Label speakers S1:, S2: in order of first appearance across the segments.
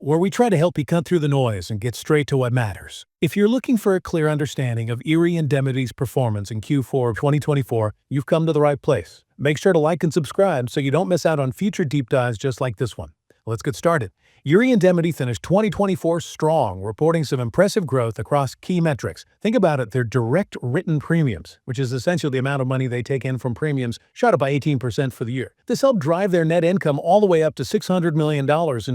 S1: where we try to help you cut through the noise and get straight to what matters. If you're looking for a clear understanding of Erie Indemnity's performance in Q4 of 2024, you've come to the right place. Make sure to like and subscribe so you don't miss out on future deep dives just like this one. Let's get started. Erie Indemnity finished 2024 strong, reporting some impressive growth across key metrics. Think about it, their direct written premiums, which is essentially the amount of money they take in from premiums, shot up by 18% for the year. This helped drive their net income all the way up to $600 million in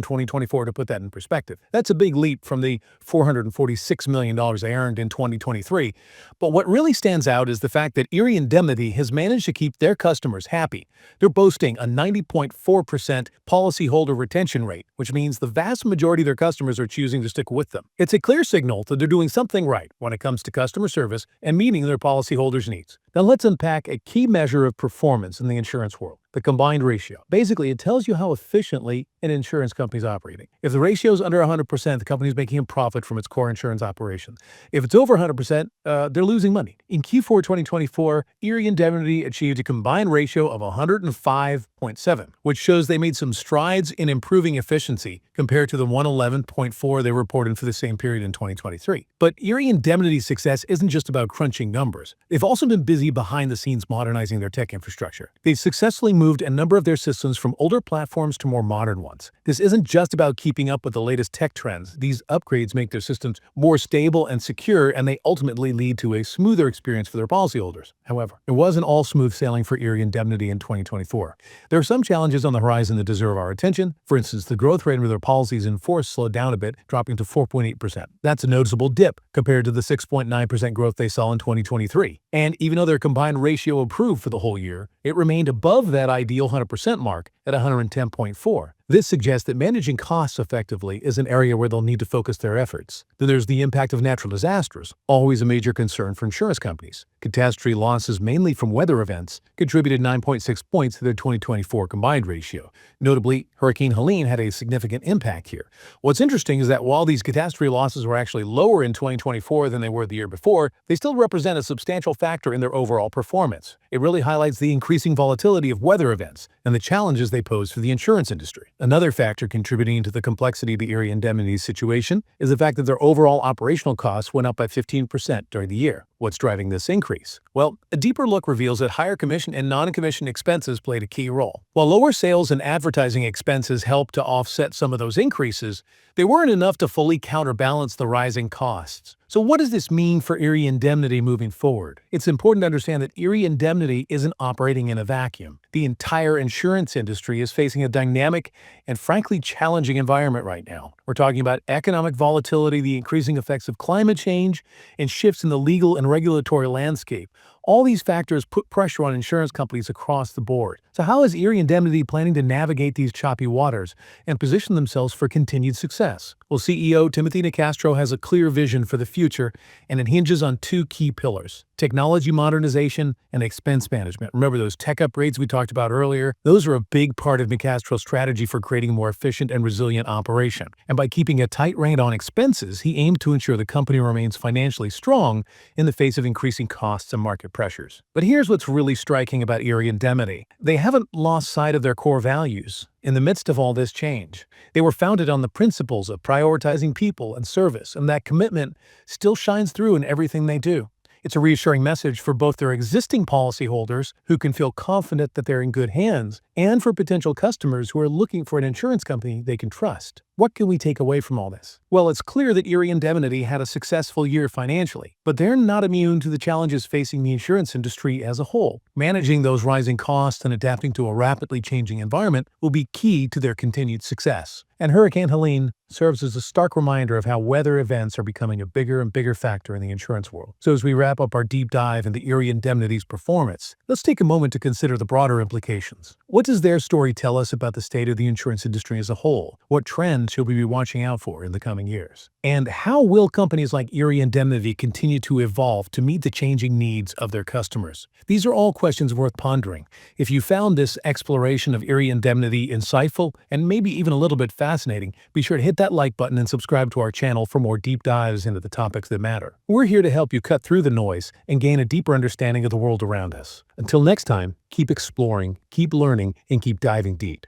S1: 2024, to put that in perspective. That's a big leap from the $446 million they earned in 2023. But what really stands out is the fact that Erie Indemnity has managed to keep their customers happy. They're boasting a 90.4% policyholder retention rate, which means the vast majority of their customers are choosing to stick with them. It's a clear signal that they're doing something right when it comes to customer service and meeting their policyholders' needs. Now let's unpack a key measure of performance in the insurance world, the combined ratio. Basically, it tells you how efficiently an insurance company is operating. If the ratio is under 100%, the company is making a profit from its core insurance operation. If it's over 100%, they're losing money. In Q4 2024, Erie Indemnity achieved a combined ratio of 105.7, which shows they made some strides in improving efficiency compared to the 111.4 they reported for the same period in 2023. But Erie Indemnity's success isn't just about crunching numbers. They've also been busy behind the scenes modernizing their tech infrastructure. They've successfully moved a number of their systems from older platforms to more modern ones. This isn't just about keeping up with the latest tech trends. These upgrades make their systems more stable and secure, and they ultimately lead to a smoother experience for their policyholders. However, it wasn't all smooth sailing for Erie Indemnity in 2024. There are some challenges on the horizon that deserve our attention. For instance, the growth rate of their policies in force slowed down a bit, dropping to 4.8%. That's a noticeable dip compared to the 6.9% growth they saw in 2023. And even though their combined ratio improved for the whole year, it remained above that ideal 100% mark at 110.4. This suggests that managing costs effectively is an area where they'll need to focus their efforts. Then there's the impact of natural disasters, always a major concern for insurance companies. Catastrophe losses, mainly from weather events, contributed 9.6 points to their 2024 combined ratio. Notably, Hurricane Helen had a significant impact here. What's interesting is that while these catastrophe losses were actually lower in 2024 than they were the year before, they still represent a substantial factor in their overall performance. It really highlights the increasing volatility of weather events and the challenges they pose for the insurance industry. Another factor contributing to the complexity of the Erie Indemnity situation is the fact that their overall operational costs went up by 15% during the year. What's driving this increase? Well, a deeper look reveals that higher commission and non-commission expenses played a key role. While lower sales and advertising expenses helped to offset some of those increases, they weren't enough to fully counterbalance the rising costs. So what does this mean for Erie Indemnity moving forward? It's important to understand that Erie Indemnity isn't operating in a vacuum. The entire insurance industry is facing a dynamic and frankly challenging environment right now. We're talking about economic volatility, the increasing effects of climate change, and shifts in the legal and regulatory landscape. All these factors put pressure on insurance companies across the board. So how is Erie Indemnity planning to navigate these choppy waters and position themselves for continued success? Well, CEO Timothy Nicastro has a clear vision for the future, and it hinges on two key pillars: technology modernization and expense management. Remember those tech upgrades we talked about earlier? Those are a big part of Nicastro's strategy for creating a more efficient and resilient operation. And by keeping a tight rein on expenses, he aimed to ensure the company remains financially strong in the face of increasing costs and market pressures. But here's what's really striking about Erie Indemnity. They haven't lost sight of their core values. In the midst of all this change, they were founded on the principles of prioritizing people and service, and that commitment still shines through in everything they do. It's a reassuring message for both their existing policyholders, who can feel confident that they're in good hands, and for potential customers who are looking for an insurance company they can trust. What can we take away from all this? Well, it's clear that Erie Indemnity had a successful year financially, but they're not immune to the challenges facing the insurance industry as a whole. Managing those rising costs and adapting to a rapidly changing environment will be key to their continued success. And Hurricane Helen serves as a stark reminder of how weather events are becoming a bigger and bigger factor in the insurance world. So as we wrap up our deep dive into Erie Indemnity's performance, let's take a moment to consider the broader implications. What does their story tell us about the state of the insurance industry as a whole? What trends should we be watching out for in the coming years? And how will companies like Erie Indemnity continue to evolve to meet the changing needs of their customers? These are all questions worth pondering. If you found this exploration of Erie Indemnity insightful and maybe even a little bit fascinating, be sure to hit that like button and subscribe to our channel for more deep dives into the topics that matter. We're here to help you cut through the noise and gain a deeper understanding of the world around us. Until next time, keep exploring, keep learning, and keep diving deep.